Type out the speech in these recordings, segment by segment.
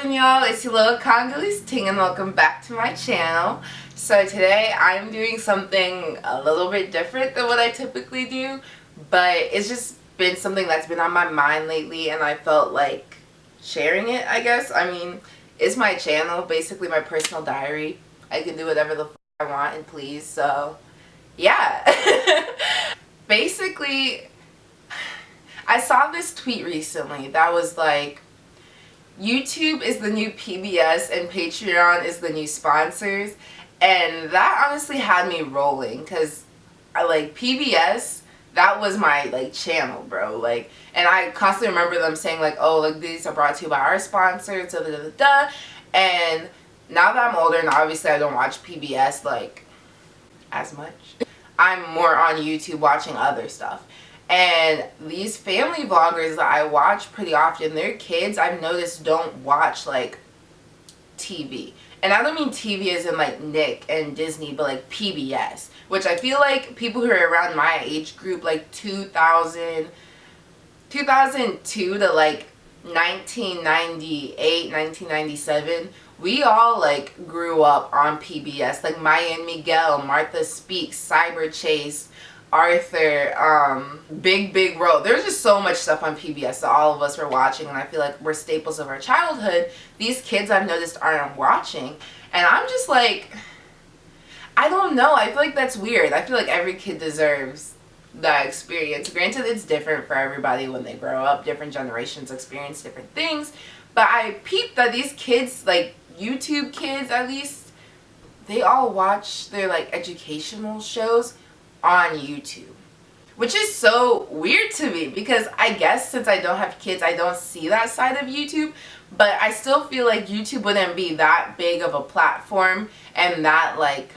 poppin', y'all? It's your little Congolese ting and welcome back to my channel. So today I'm doing something a little bit different than what I typically do, but it's just been something that's been on my mind lately and I felt like sharing it, I guess. I mean, it's my channel, basically my personal diary. I can do whatever the f I want and please, so yeah. Basically, I saw this tweet recently that was like, YouTube is the new PBS and Patreon is the new sponsors, and that honestly had me rolling because I like PBS, that was my like channel, bro, like, and I constantly remember them saying like, oh, like these are brought to you by our sponsors, da da da da. And now that I'm older and obviously I don't watch PBS like as much, I'm more on YouTube watching other stuff. And these family vloggers that I watch pretty often, their kids, I've noticed, don't watch like TV. And I don't mean TV as in like Nick and Disney, but like PBS, which I feel like people who are around my age group, like 2002 to like 1998, 1997, we all like grew up on PBS, like Maya and Miguel, Martha Speaks, Cyber Chase, Arthur, Big Road. There's just so much stuff on PBS that all of us were watching, and I feel like we're staples of our childhood. These kids, I've noticed, aren't watching, and I'm just like, I don't know, I feel like that's weird. I feel like every kid deserves that experience. Granted, it's different for everybody when they grow up. Different generations experience different things, but I peeped that these kids, like YouTube kids at least, they all watch their like educational shows on YouTube, which is so weird to me because I guess since I don't have kids, I don't see that side of YouTube, but I still feel like YouTube wouldn't be that big of a platform and that like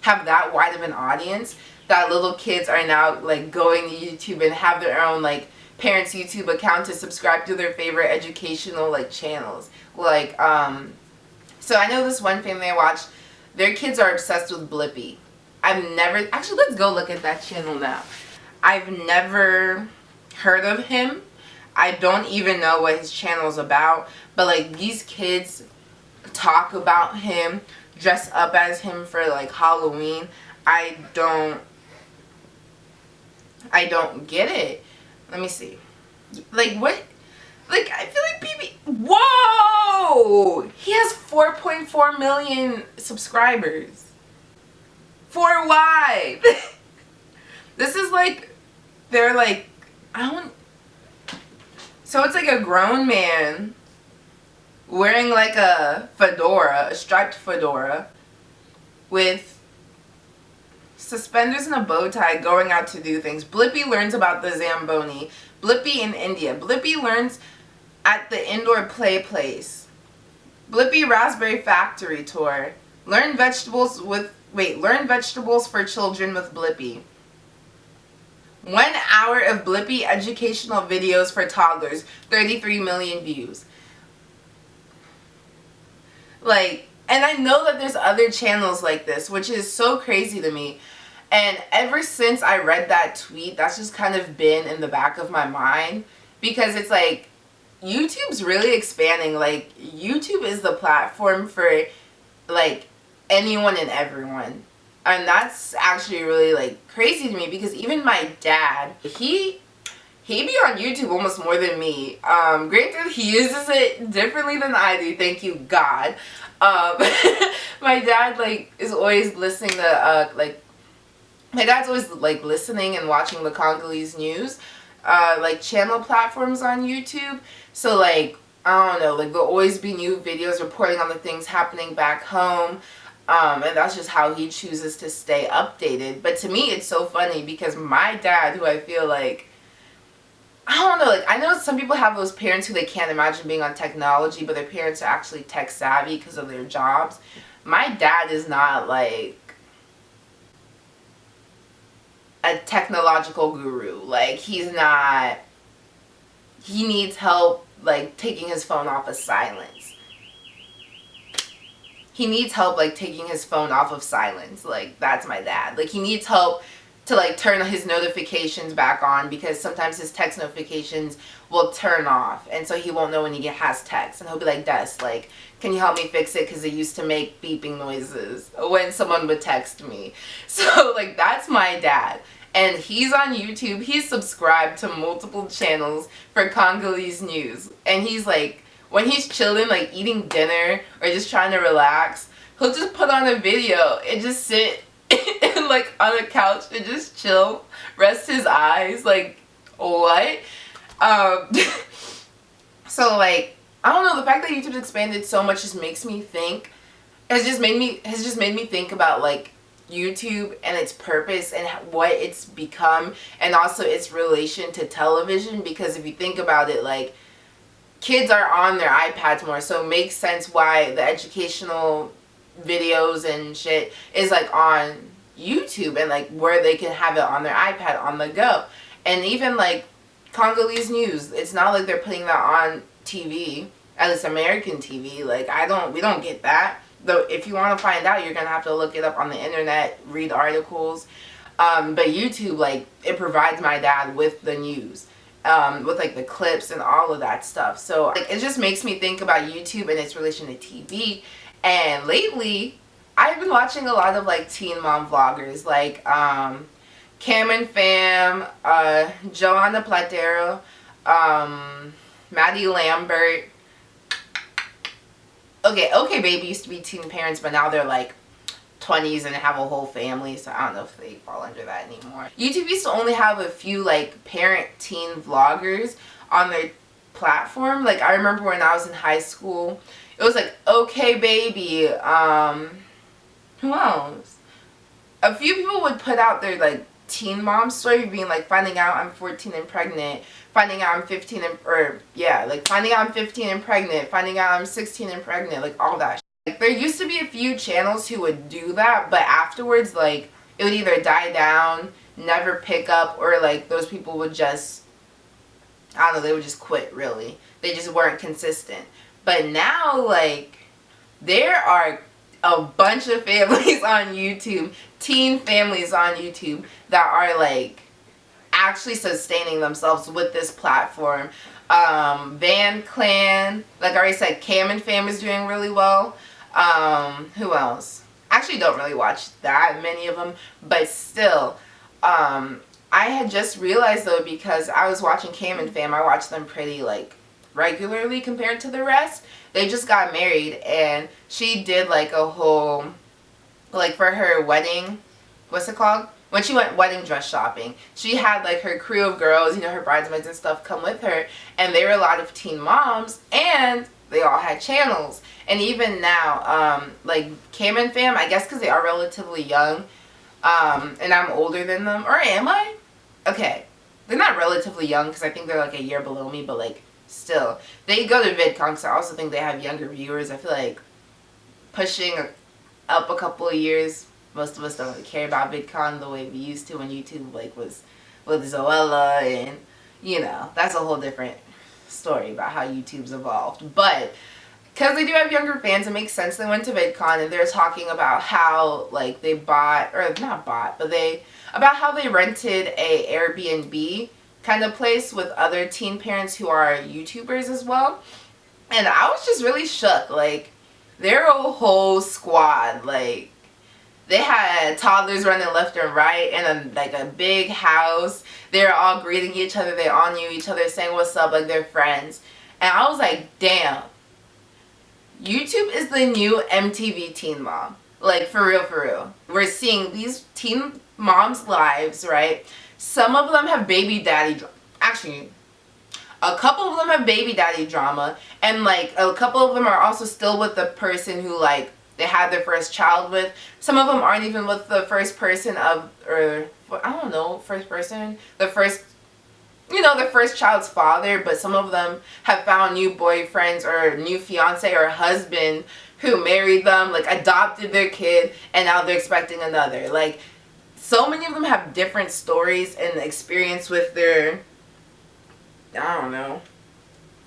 have that wide of an audience that little kids are now like going to YouTube and have their own like parents' YouTube account to subscribe to their favorite educational like channels. Like so I know this one family I watched, their kids are obsessed with Blippi. I've never, actually let's go look at that channel now. I've never heard of him. I don't even know what his channel is about, but like these kids talk about him, dress up as him for like Halloween. I don't get it. Let me see. Like what? Like I feel like whoa! He has 4.4 million subscribers. For why? This is like, they're like, so it's like a grown man wearing like a fedora, a striped fedora, with suspenders and a bow tie going out to do things. Blippi learns about the Zamboni. Blippi in India. Blippi learns at the indoor play place. Blippi Raspberry Factory tour. Learn vegetables for children with Blippi. 1 hour of Blippi educational videos for toddlers. 33 million views. Like, and I know that there's other channels like this, which is so crazy to me. And ever since I read that tweet, that's just kind of been in the back of my mind. Because it's like, YouTube's really expanding. Like, YouTube is the platform for, like, anyone and everyone, and that's actually really like crazy to me because even my dad, he be on YouTube almost more than me. Granted, he uses it differently than I do, thank you God. My dad like is always listening to my dad's always like listening and watching the Congolese news like channel platforms on YouTube, so like I don't know, like there'll always be new videos reporting on the things happening back home. And that's just how he chooses to stay updated. But to me, it's so funny because my dad, who I feel like, I don't know, like I know some people have those parents who they can't imagine being on technology, but their parents are actually tech savvy because of their jobs. My dad is not like a technological guru. Like he's not, he needs help like taking his phone off of silence. He needs help like taking his phone off of silence. Like that's my dad. Like he needs help to like turn his notifications back on, because sometimes his text notifications will turn off, and so he won't know when he has text, and he'll be like, Des, like, can you help me fix it, because it used to make beeping noises when someone would text me. So like, that's my dad, and he's on YouTube. He's subscribed to multiple channels for Congolese news, and he's like, when he's chilling, like eating dinner or just trying to relax, he'll just put on a video and just sit and like on a couch and just chill, rest his eyes. Like, what? So like, I don't know, the fact that YouTube's expanded so much just makes me think, has just made me think about like YouTube and its purpose and what it's become, and also its relation to television. Because if you think about it, like, kids are on their iPads more, so it makes sense why the educational videos and shit is like on YouTube, and like where they can have it on their iPad on the go. And even like Congolese news, it's not like they're putting that on TV, at least American TV. Like, we don't get that. Though if you want to find out, you're gonna have to look it up on the internet, read articles. But YouTube, like, it provides my dad with the news, with like the clips and all of that stuff. So like, it just makes me think about YouTube and its relation to TV. And lately, I've been watching a lot of like Teen Mom vloggers, like Cam and Fam, Joanna Platero, Maggie Lambert. Okay Baby used to be teen parents, but now they're like 20s and have a whole family, so I don't know if they fall under that anymore. YouTube used to only have a few like parent teen vloggers on their platform. Like, I remember when I was in high school, it was like Okay Baby, who else? A few people would put out their like teen mom story, being like, finding out I'm 14 and pregnant, finding out I'm 15 and, or yeah, like finding out I'm 15 and pregnant, finding out I'm 16 and pregnant, like all that shit. Like, there used to be a few channels who would do that, but afterwards, like, it would either die down, never pick up, or like those people would just, I don't know, they would just quit, really. They just weren't consistent. But now, like, there are a bunch of families on YouTube, teen families on YouTube, that are like actually sustaining themselves with this platform. Van Clan, like I already said, Cam and Fam is doing really well. Who else? Actually don't really watch that many of them, but still, I had just realized though, because I was watching Cam and Fam, I watch them pretty like regularly compared to the rest. They just got married, and she did like a whole, like, for her wedding, what's it called? When she went wedding dress shopping, she had like her crew of girls, you know, her bridesmaids and stuff come with her, and they were a lot of teen moms, and they all had channels. And even now, like Cam and Fam, I guess because they are relatively young, and I'm older than them, or am I? Okay, they're not relatively young because I think they're like a year below me, but like still, they go to VidCon, so I also think they have younger viewers. I feel like pushing up a couple of years, most of us don't really care about VidCon the way we used to when YouTube like was with Zoella, and you know, that's a whole different story about how YouTube's evolved. But because they do have younger fans, it makes sense they went to VidCon, and they're talking about how like they bought, or not bought, but about how they rented a Airbnb kind of place with other teen parents who are YouTubers as well. And I was just really shook. Like, they're a whole squad. Like, they had toddlers running left and right in a big house. They're all greeting each other. They all knew each other, saying what's up, like they're friends. And I was like, damn. YouTube is the new MTV Teen Mom. Like, for real, for real. We're seeing these teen moms' lives, right? Some of them have baby daddy, actually, a couple of them have baby daddy drama, and like a couple of them are also still with the person who like they had their first child with. Some of them aren't even with the first person of, or I don't know, first person, the first, you know, the first child's father, but some of them have found new boyfriends or new fiance or husband who married them, like adopted their kid, and now they're expecting another. Like, so many of them have different stories and experience with their, I don't know,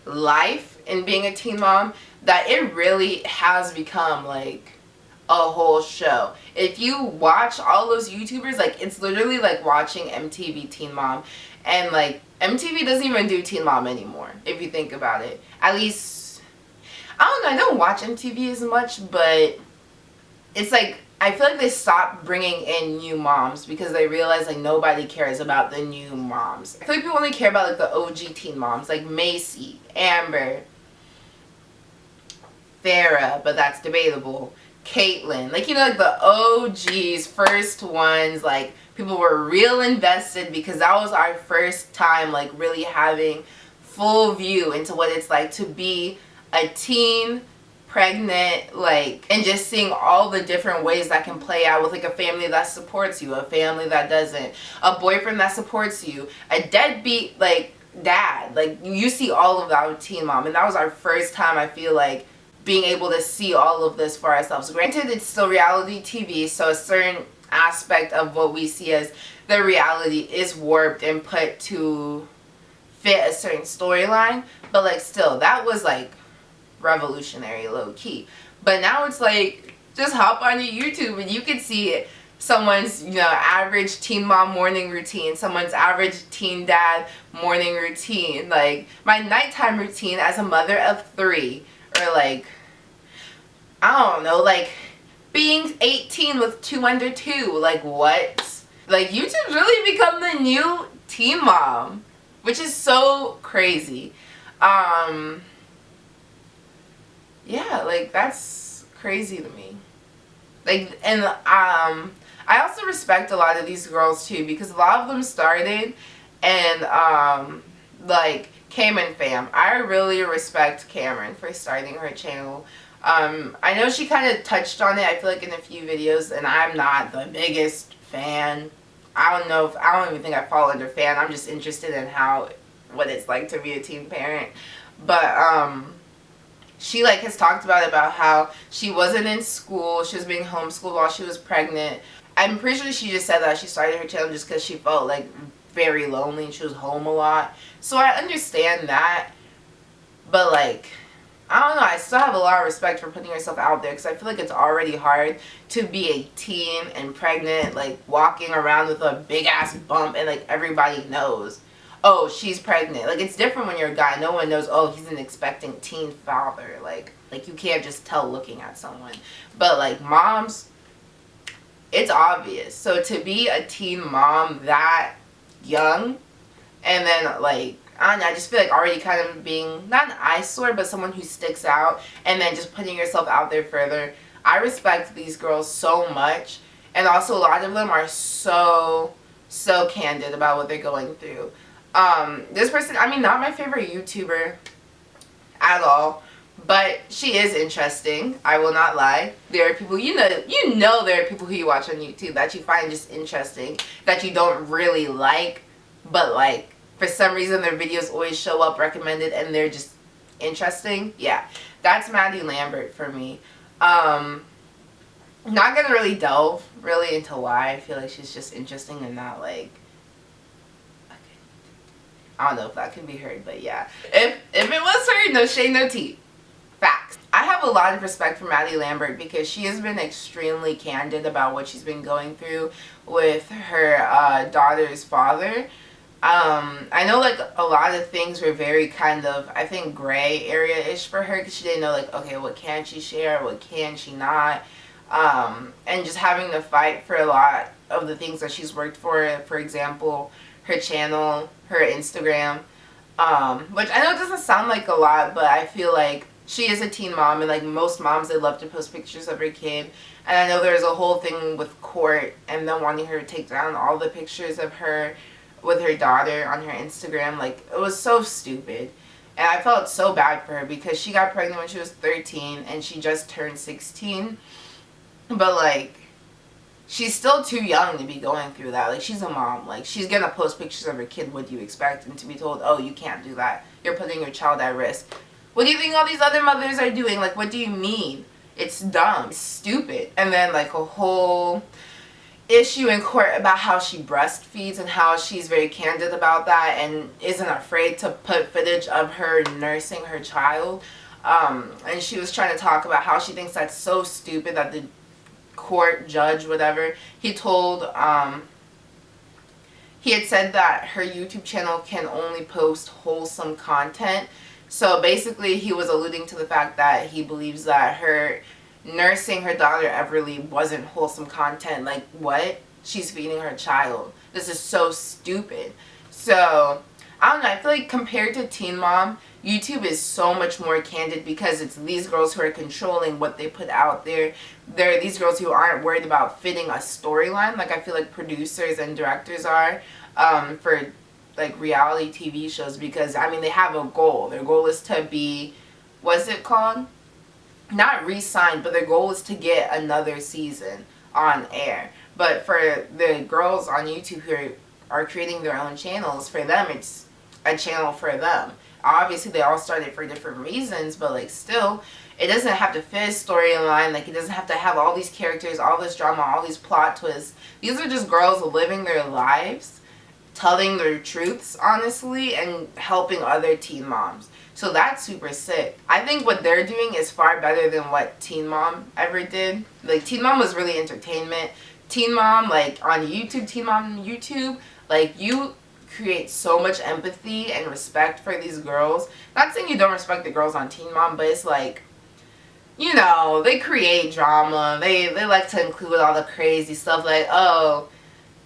life in being a teen mom, that it really has become like a whole show. If you watch all those YouTubers, like, it's literally like watching MTV Teen Mom. And like, MTV doesn't even do Teen Mom anymore, if you think about it. At least, I don't know, I don't watch MTV as much, but it's like, I feel like they stopped bringing in new moms because they realized like nobody cares about the new moms. I feel like people only care about like the OG teen moms, like Macy, Amber, Farrah, but that's debatable. Caitlyn, like, you know, like the OGs, first ones, like, people were real invested because that was our first time, like, really having full view into what it's like to be a teen, pregnant, like, and just seeing all the different ways that can play out with, like, a family that supports you, a family that doesn't, a boyfriend that supports you, a deadbeat, like, dad. Like, you see all of that with Teen Mom, and that was our first time, I feel like, being able to see all of this for ourselves. Granted, it's still reality TV, so a certain aspect of what we see as the reality is warped and put to fit a certain storyline, but like, still, that was like revolutionary, low-key. But now it's like, just hop on your YouTube and you can see someone's, you know, average teen mom morning routine, someone's average teen dad morning routine, like my nighttime routine as a mother of 3, or like, I don't know, like being 18 with 2 under 2, like what? Like, YouTube's really become the new Teen Mom, which is so crazy. Yeah, like, that's crazy to me. Like, and I also respect a lot of these girls too, because a lot of them started, and like Cameron fam, I really respect Cameron for starting her channel. I know she kind of touched on it, I feel like, in a few videos, and I'm not the biggest fan. I don't even think I followed her fan. I'm just interested in what it's like to be a teen parent. But she like has talked about how she wasn't in school, she was being homeschooled while she was pregnant. I'm pretty sure she just said that she started her channel just because she felt like very lonely and she was home a lot. So I understand that, but like, I don't know, I still have a lot of respect for putting yourself out there, because I feel like it's already hard to be a teen and pregnant, like walking around with a big ass bump and like everybody knows, oh, she's pregnant. Like, it's different when you're a guy. No one knows, oh, he's an expecting teen father. Like you can't just tell looking at someone. But like moms, it's obvious. So to be a teen mom that young, and then like, I don't know, I just feel like already kind of being, not an eyesore, but someone who sticks out, and then just putting yourself out there further. I respect these girls so much, and also a lot of them are so candid about what they're going through. This person, I mean, not my favorite YouTuber at all, but she is interesting, I will not lie. There are people, you know there are people who you watch on YouTube that you find just interesting, that you don't really like, but like, for some reason their videos always show up recommended and they're just interesting. Yeah, that's Maggie Lambert for me. Not gonna really delve really into why. I feel like she's just interesting and not like, okay, I don't know if that can be heard, but yeah. If it was her, no shade, no tea. Facts. I have a lot of respect for Maggie Lambert because she has been extremely candid about what she's been going through with her daughter's father. I know like a lot of things were very kind of, I think, gray area-ish for her, because she didn't know like, okay, what can she share, what can she not, and just having to fight for a lot of the things that she's worked for example, her channel, her Instagram, which I know it doesn't sound like a lot, but I feel like she is a teen mom, and like most moms, they love to post pictures of her kid, and I know there's a whole thing with court and them wanting her to take down all the pictures of her with her daughter on her Instagram. Like, it was so stupid, and I felt so bad for her because she got pregnant when she was 13 and she just turned 16, but like, she's still too young to be going through that. Like, she's a mom, like, she's gonna post pictures of her kid. What do you expect? And to be told, oh, you can't do that, you're putting your child at risk. What do you think all these other mothers are doing? Like, what do you mean? It's dumb, it's stupid. And then like a whole issue in court about how she breastfeeds and how she's very candid about that and isn't afraid to put footage of her nursing her child. And she was trying to talk about how she thinks that's so stupid that the court judge, whatever. He told, he had said that her YouTube channel can only post wholesome content. So basically he was alluding to the fact that he believes that her nursing her daughter Everly wasn't wholesome content. Like, what? She's feeding her child. This is so stupid. So I don't know, I feel like compared to Teen Mom, YouTube is so much more candid because it's these girls who are controlling what they put out there. They're these girls who aren't worried about fitting a storyline like I feel like producers and directors are for like reality TV shows, because I mean they have a goal. Their goal is to be, what's it called? Not re-signed, but their goal is to get another season on air. But for the girls on YouTube who are creating their own channels, for them it's a channel for them. Obviously they all started for different reasons, but like still it doesn't have to fit a storyline. Like it doesn't have to have all these characters, all this drama, all these plot twists. These are just girls living their lives, telling their truths honestly, and helping other teen moms. So that's super sick. I think what they're doing is far better than what Teen Mom ever did. Like Teen Mom was really entertainment. Teen Mom, like on YouTube, Teen Mom on YouTube, like you create so much empathy and respect for these girls. Not saying you don't respect the girls on Teen Mom, but it's like, you know, they create drama. They like to include all the crazy stuff like, oh,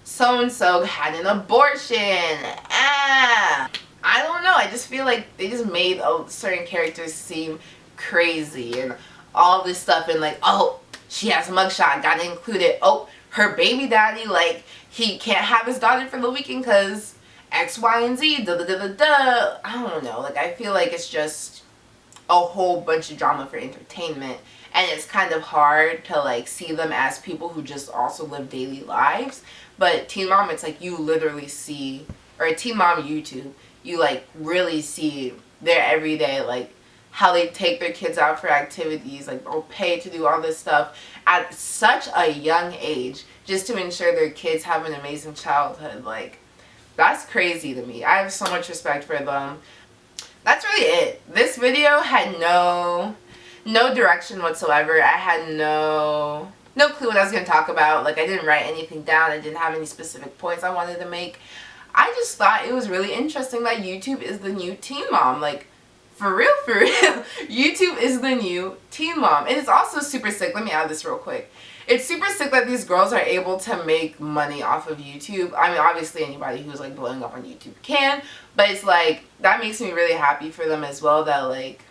so-and-so had an abortion. Ah. I don't know. I just feel like they just made certain characters seem crazy and all this stuff, and like, oh, she has a mugshot, gotta include it. Oh, her baby daddy, like, he can't have his daughter for the weekend because X, Y, and Z, da-da-da-da-da. I don't know. Like, I feel like it's just a whole bunch of drama for entertainment, and it's kind of hard to, like, see them as people who just also live daily lives. But Teen Mom, it's like you literally see, or Teen Mom YouTube, you like really see their everyday, like how they take their kids out for activities, like they'll pay to do all this stuff at such a young age just to ensure their kids have an amazing childhood. Like, that's crazy to me. I have so much respect for them. That's really it. This video had no direction whatsoever. I had no clue what I was going to talk about. Like, I didn't write anything down. I didn't have any specific points I wanted to make. I just thought it was really interesting that YouTube is the new Teen Mom. Like, for real, YouTube is the new Teen Mom. And it's also super sick. Let me add this real quick. It's super sick that these girls are able to make money off of YouTube. I mean, obviously anybody who's like blowing up on YouTube can. But it's like, that makes me really happy for them as well, that like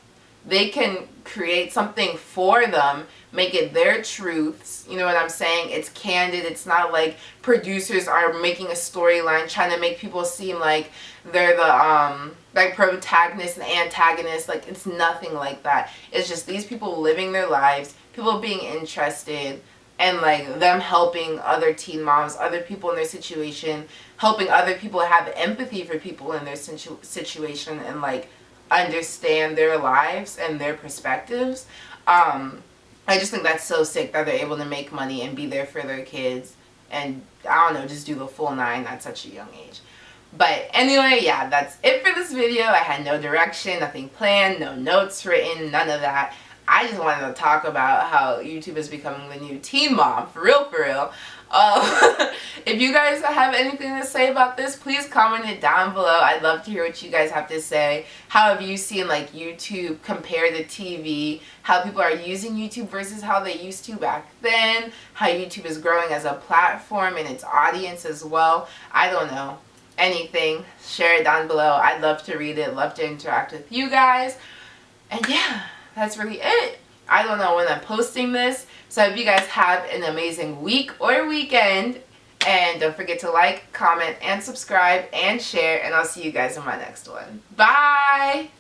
they can create something for them, make it their truths, you know what I'm saying? It's candid. It's not like producers are making a storyline trying to make people seem like they're the like protagonist and antagonist. Like, it's nothing like that. It's just these people living their lives, people being interested, and like them helping other teen moms, other people in their situation, helping other people have empathy for people in their situation and like understand their lives and their perspectives. I just think that's so sick that they're able to make money and be there for their kids and, I don't know, just do the full 9 at such a young age. But anyway, yeah, that's it for this video. I had no direction, nothing planned, no notes written, none of that. I just wanted to talk about how YouTube is becoming the new Teen Mom, for real. If you guys have anything to say about this, please comment it down below. I'd love to hear what you guys have to say. How have you seen like YouTube compare to TV? How people are using YouTube versus how they used to back then? How YouTube is growing as a platform and its audience as well. I don't know. Anything, share it down below. I'd love to read it, love to interact with you guys. And yeah, that's really it. I don't know when I'm posting this, so I hope you guys have an amazing week or weekend. And don't forget to like, comment, and subscribe, and share, and I'll see you guys in my next one. Bye!